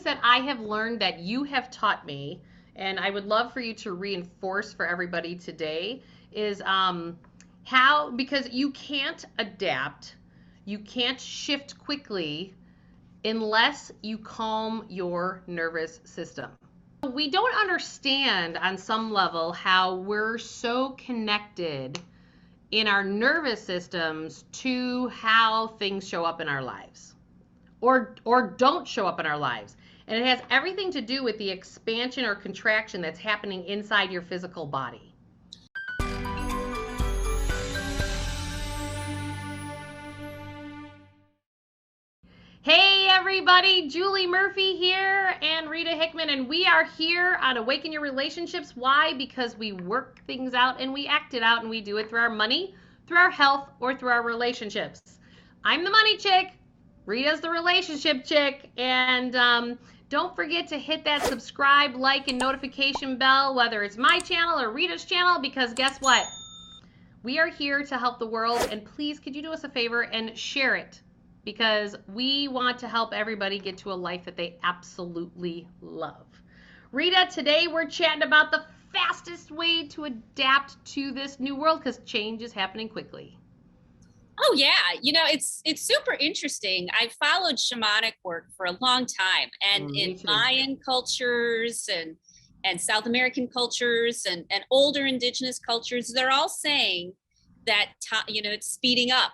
that I have learned that you have taught me, and I would love for you to reinforce for everybody today, is how, because you can't adapt, you can't shift quickly unless you calm your nervous system. We don't understand on some level how we're so connected in our nervous systems to how things show up in our lives or don't show up in our lives. And it has everything to do with the expansion or contraction that's happening inside your physical body. Hey everybody, Julie Murphy here and Rita Hickman, and we are here on Awaken Your Relationships. Why? Because we work things out and we act it out, and we do it through our money, through our health, or through our relationships. I'm the money chick, Rita's the relationship chick, and don't forget to hit that subscribe, like, and notification bell, whether it's my channel or Rita's channel, because guess what? We are here to help the world, and please, could you do us a favor and share it? Because we want to help everybody get to a life that they absolutely love. Rita, today we're chatting about the fastest way to adapt to this new world, because change is happening quickly. Oh yeah, it's super interesting. I followed shamanic work for a long time, and in Mayan cultures and South American cultures and older indigenous cultures, they're all saying that it's speeding up.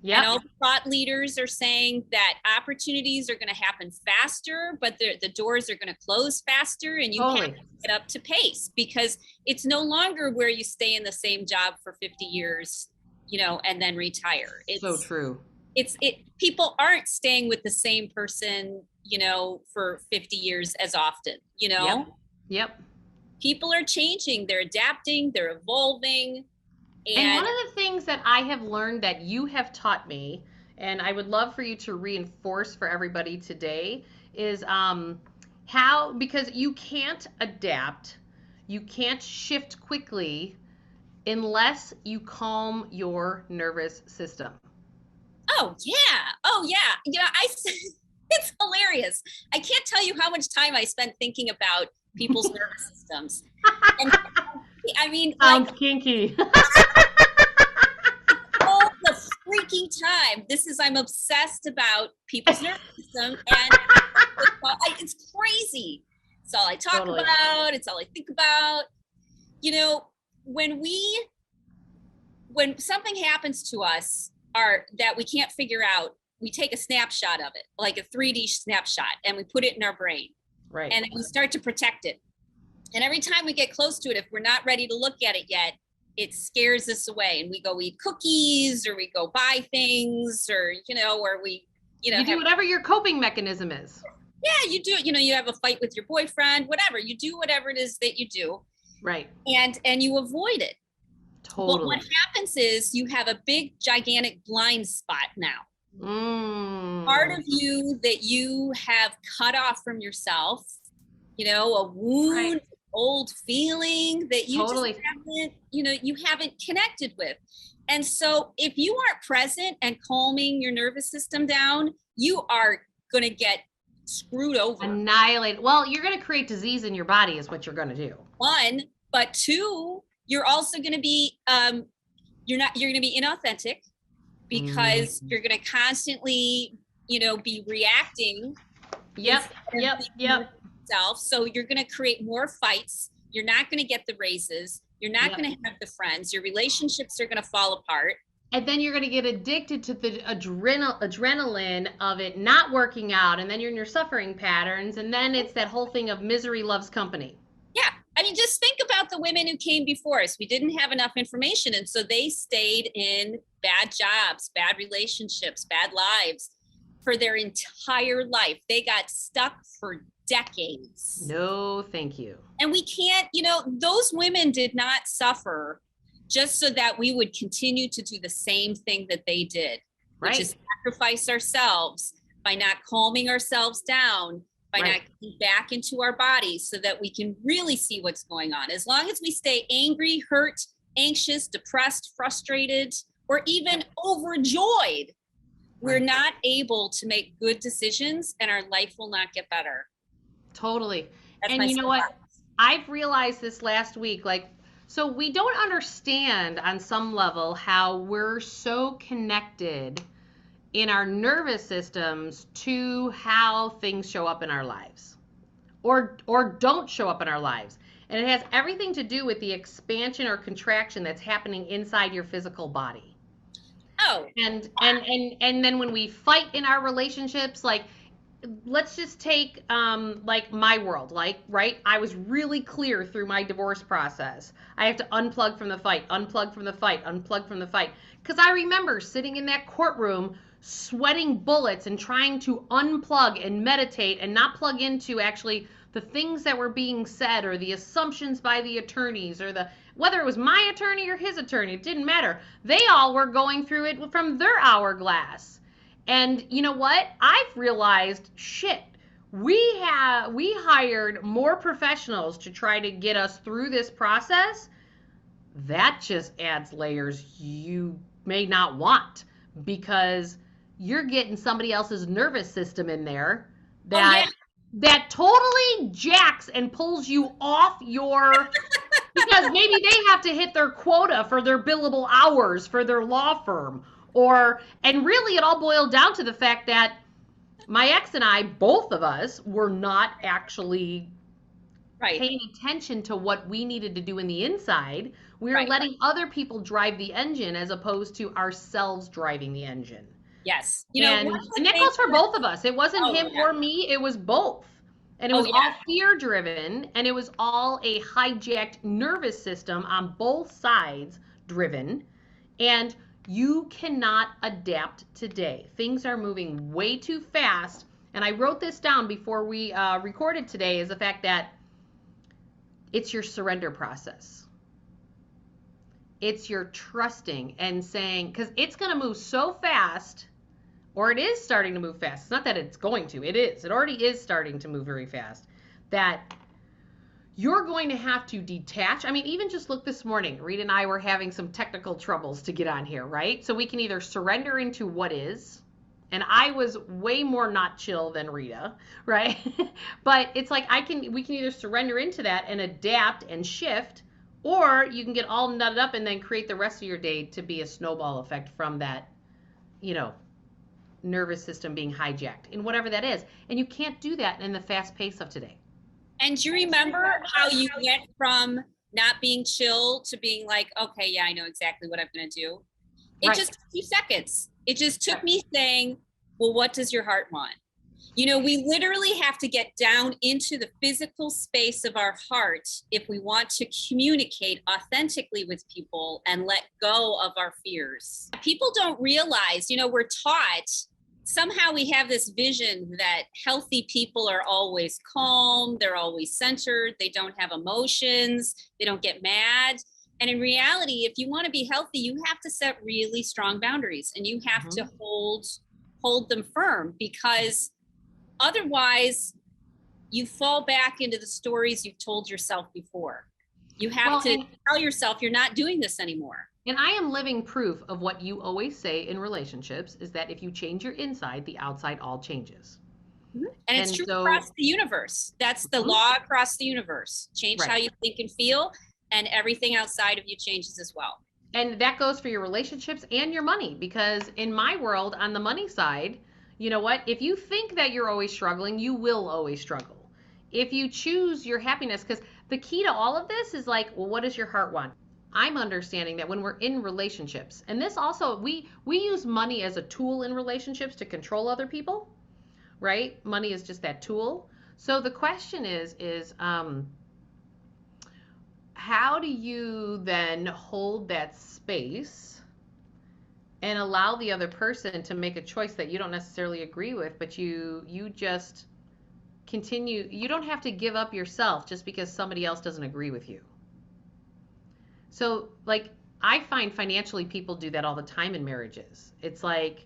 Yeah, and all the thought leaders are saying that opportunities are going to happen faster, but the doors are going to close faster, and you have to get up to pace, because it's no longer where you stay in the same job for 50 years, and then retire. It's so true. People aren't staying with the same person, for 50 years as often, Yep. People are changing, they're adapting, they're evolving. And one of the things that I have learned that you have taught me, and I would love for you to reinforce for everybody today, is how, because you can't adapt, you can't shift quickly unless you calm your nervous system. Oh yeah. It's hilarious. I can't tell you how much time I spent thinking about people's nervous systems. And I mean, sounds kinky. All the freaking time. I'm obsessed about people's nervous system, and it's crazy. It's all I talk about. It's all I think about. When something happens to us that we can't figure out, we take a snapshot of it, like a 3D snapshot, and we put it in our brain. Right. And then we start to protect it. And every time we get close to it, if we're not ready to look at it yet, it scares us away, and we go eat cookies, or we go buy things, or or we you do whatever your coping mechanism is. Yeah, you do it. You have a fight with your boyfriend, whatever. You do whatever it is that you do. Right. And you avoid it. Totally. But what happens is you have a big, gigantic blind spot now. Part of you that you have cut off from yourself, a wound, old feeling that you just haven't, you haven't connected with. And so if you aren't present and calming your nervous system down, you are going to get screwed over. Annihilated. Well, you're going to create disease in your body is what you're going to do. One, but two, you're also going to be, you're going to be inauthentic, because you're going to constantly, be reacting. Yep. So you're going to create more fights. You're not going to get the raises. You're not going to have the friends. Your relationships are going to fall apart. And then you're going to get addicted to the adrenaline of it not working out. And then you're in your suffering patterns. And then it's that whole thing of misery loves company. Yeah. I mean, just think about the women who came before us. We didn't have enough information. And so they stayed in bad jobs, bad relationships, bad lives for their entire life. They got stuck for decades. No, thank you. And we can't, those women did not suffer just so that we would continue to do the same thing that they did, which is sacrifice ourselves by not calming ourselves down, by not getting back into our bodies so that we can really see what's going on. As long as we stay angry, hurt, anxious, depressed, frustrated, or even overjoyed, we're not able to make good decisions, and our life will not get better. Totally. That's And my you know what? soapbox. I've realized this last week, like, so we don't understand on some level how we're so connected in our nervous systems to how things show up in our lives or don't show up in our lives. And it has everything to do with the expansion or contraction that's happening inside your physical body. Oh, And then when we fight in our relationships, like let's just take like my world, like right, I was really clear through my divorce process. I have to unplug from the fight, unplug from the fight, unplug from the fight, because I remember sitting in that courtroom sweating bullets and trying to unplug and meditate and not plug into actually the things that were being said or the assumptions by the attorneys or the whether it was my attorney or his attorney, it didn't matter. They all were going through it from their hourglass. And you know what? I've realized, shit, we hired more professionals to try to get us through this process. That just adds layers you may not want because you're getting somebody else's nervous system in there oh yeah. that totally jacks and pulls you off your because maybe they have to hit their quota for their billable hours for their law firm or and really it all boiled down to the fact that my ex and I, both of us, were not actually Right. paying attention to what we needed to do in the inside. We were Right. letting other people drive the engine as opposed to ourselves driving the engine. Yes. And One of the and that things goes for both of us. It wasn't oh him yeah. or me, it was both. And it Oh was yeah. all fear driven and it was all a hijacked nervous system on both sides driven. And you cannot adapt today. Things are moving way too fast. And I wrote this down before we recorded today is the fact that it's your surrender process. It's your trusting and saying, because it's going to move so fast, or it is starting to move fast. It's not that it's going to, it is. It already is starting to move very fast. That you're going to have to detach. I mean, even just look this morning. Rita and I were having some technical troubles to get on here, right? So we can either surrender into what is, and I was way more not chill than Rita, right? But it's like we can either surrender into that and adapt and shift, or you can get all nutted up and then create the rest of your day to be a snowball effect from that, you know, nervous system being hijacked in whatever that is. And you can't do that in the fast pace of today. And do you remember how you went from not being chill to being like, okay, yeah, I know exactly what I'm going to do? It Right. just took 2 seconds. It just took me saying, well, what does your heart want? We literally have to get down into the physical space of our heart if we want to communicate authentically with people and let go of our fears. People don't realize, we're taught somehow we have this vision that healthy people are always calm, they're always centered, they don't have emotions, they don't get mad. And in reality, if you want to be healthy, you have to set really strong boundaries and you have to hold them firm, because otherwise you fall back into the stories you've told yourself before. You have to tell yourself you're not doing this anymore. And I am living proof of what you always say in relationships is that if you change your inside, the outside all changes. And it's true across the universe. That's the law across the universe. Change how you think and feel, and everything outside of you changes as well. And that goes for your relationships and your money, because in my world, on the money side, you know what? If you think that you're always struggling, you will always struggle. If you choose your happiness, because the key to all of this is like, well, what does your heart want? I'm understanding that when we're in relationships, and this also, we use money as a tool in relationships to control other people, right? Money is just that tool. So the question is how do you then hold that space and allow the other person to make a choice that you don't necessarily agree with, but you just continue. You don't have to give up yourself just because somebody else doesn't agree with you. So, like, I find financially people do that all the time in marriages. It's like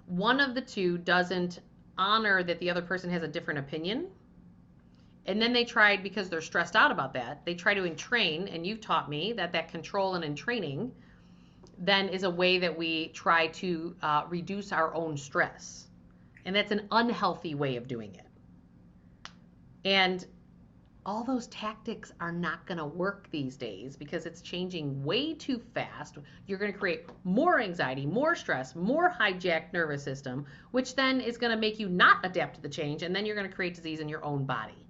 one of the two doesn't honor that the other person has a different opinion. And then they tried, because they're stressed out about that, they try to entrain, and you've taught me that control and entraining then is a way that we try to reduce our own stress. And that's an unhealthy way of doing it. And all those tactics are not going to work these days because it's changing way too fast. You're going to create more anxiety, more stress, more hijacked nervous system, which then is going to make you not adapt to the change, and then you're going to create disease in your own body.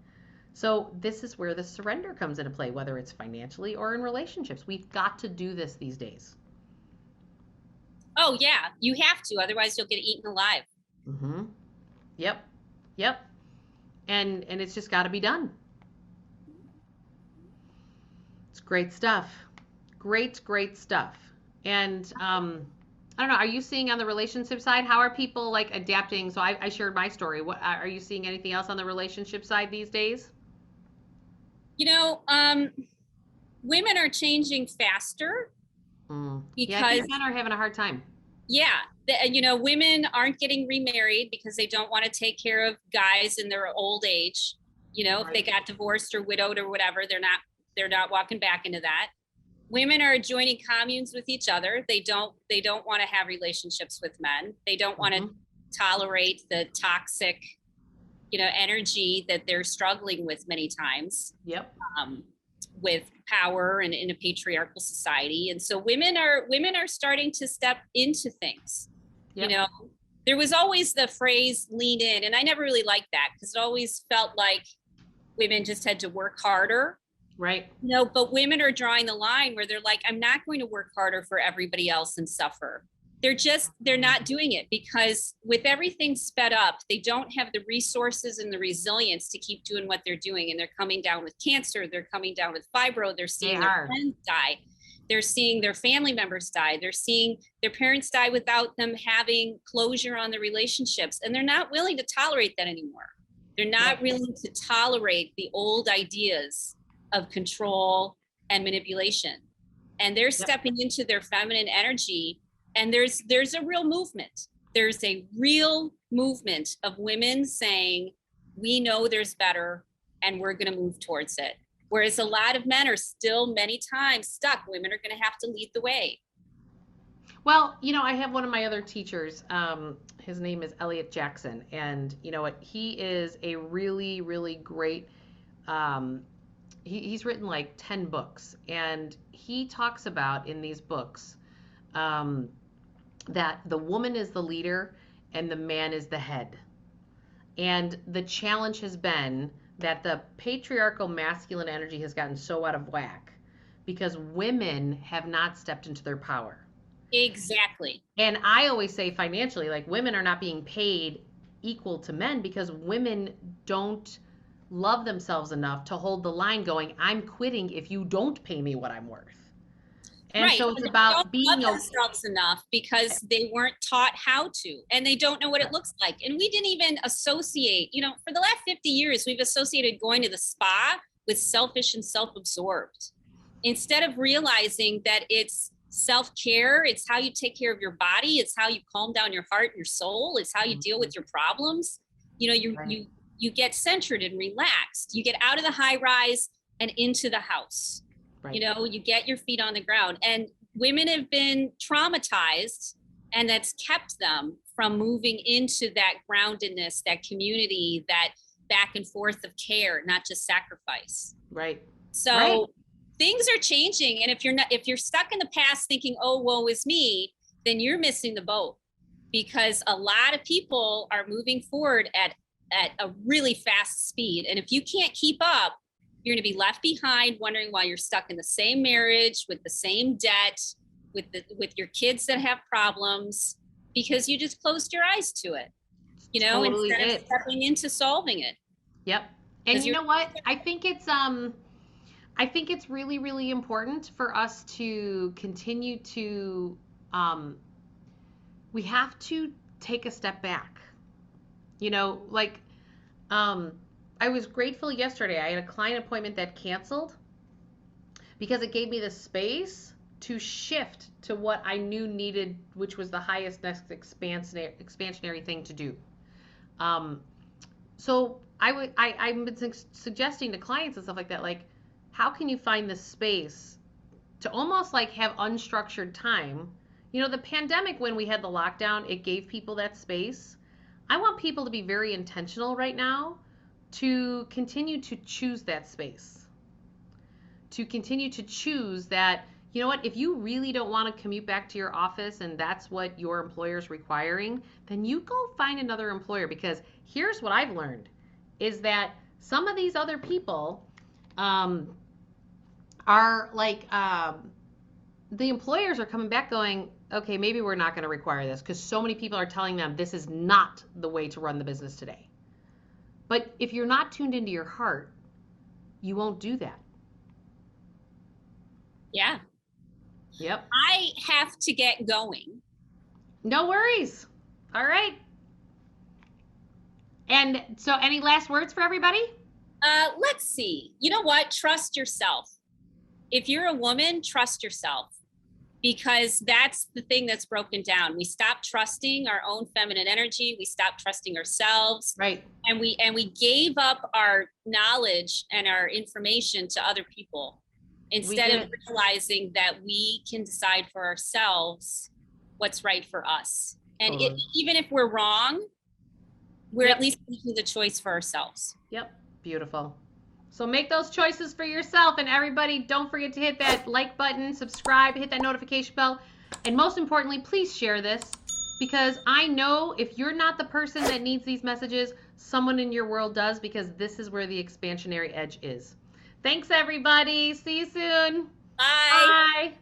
So this is where the surrender comes into play, whether it's financially or in relationships. We've got to do this these days. Oh yeah, you have to, otherwise you'll get eaten alive. Mm-hmm. Yep. Yep. And it's just got to be done. It's great stuff. Great stuff. And I don't know, are you seeing on the relationship side, how are people like adapting? So I shared my story. What are you seeing anything else on the relationship side these days? You know, women are changing faster Yeah, I think because men are having a hard time. yeah, you know, women aren't getting remarried because they don't want to take care of guys in their old age. You know, if they got divorced or widowed or whatever, they're not walking back into that. Women are joining communes with each other. They don't want to have relationships with men. They don't want to tolerate the toxic, you know, energy that they're struggling with many times. Yep. With power and in a patriarchal society. And so women are starting to step into things. Yep. You know, there was always the phrase lean in, and I never really liked that because it always felt like women just had to work harder. Right. You know, but women are drawing the line where they're like, I'm not going to work harder for everybody else and suffer. They're not doing it because with everything sped up, they don't have the resources and the resilience to keep doing what they're doing. And they're coming down with cancer. They're coming down with fibro. They're seeing their friends die. They're seeing their family members die. They're seeing their parents die without them having closure on their relationships. And they're not willing to tolerate that anymore. They're not willing to tolerate the old ideas of control and manipulation. And they're stepping into their feminine energy. And there's a real movement. There's a real movement of women saying, we know there's better and we're going to move towards it. Whereas a lot of men are still many times stuck. Women are going to have to lead the way. Well, you know, I have one of my other teachers. His name is Elliot Jackson. And you know what? He is a really, really great, he's written like 10 books. And he talks about in these books, that the woman is the leader and the man is the head. And the challenge has been that the patriarchal masculine energy has gotten so out of whack because women have not stepped into their power. Exactly. And I always say financially, like women are not being paid equal to men because women don't love themselves enough to hold the line going, I'm quitting if you don't pay me what I'm worth. And so it's about being themselves enough because they weren't taught how to, and they don't know what it looks like. And we didn't even associate, you know, for the last 50 years, we've associated going to the spa with selfish and self-absorbed instead of realizing that it's self-care. It's how you take care of your body. It's how you calm down your heart and your soul. It's how you deal with your problems. You know, you get centered and relaxed. You get out of the high rise and into the house. Right. You know, you get your feet on the ground, and women have been traumatized, and that's kept them from moving into that groundedness, that community, that back and forth of care, not just sacrifice. Right. So things are changing. And if you're stuck in the past thinking, oh, woe is me, then you're missing the boat because a lot of people are moving forward at a really fast speed. And if you can't keep up, you're going to be left behind wondering why you're stuck in the same marriage with the same debt, with your kids that have problems, because you just closed your eyes to it, you know, totally instead of stepping into solving it. Yep. And you know what? I think it's really, really important for us to continue to, we have to take a step back, you know, like, I was grateful yesterday. I had a client appointment that canceled because it gave me the space to shift to what I knew needed, which was the highest next expansionary thing to do. So I've been suggesting to clients and stuff like that, like, how can you find the space to almost like have unstructured time? You know, the pandemic, when we had the lockdown, it gave people that space. I want people to be very intentional right now to continue to choose that space, to continue to choose that, you know what, if you really don't want to commute back to your office and that's what your employer is requiring, then you go find another employer. Because here's what I've learned is that some of these other people are like, the employers are coming back going, okay, maybe we're not going to require this because so many people are telling them this is not the way to run the business today. But if you're not tuned into your heart, you won't do that. Yeah. Yep. I have to get going. No worries. All right. And so any last words for everybody? Let's see. You know what? Trust yourself. If you're a woman, trust yourself, because that's the thing that's broken down. We stop trusting our own feminine energy. We stop trusting ourselves. Right. And we gave up our knowledge and our information to other people instead of realizing that we can decide for ourselves what's right for us. And even if we're wrong, we're at least making the choice for ourselves. Yep. Beautiful. So make those choices for yourself. And everybody, don't forget to hit that like button, subscribe, hit that notification bell. And most importantly, please share this, because I know if you're not the person that needs these messages, someone in your world does, because this is where the expansionary edge is. Thanks, everybody. See you soon. Bye. Bye.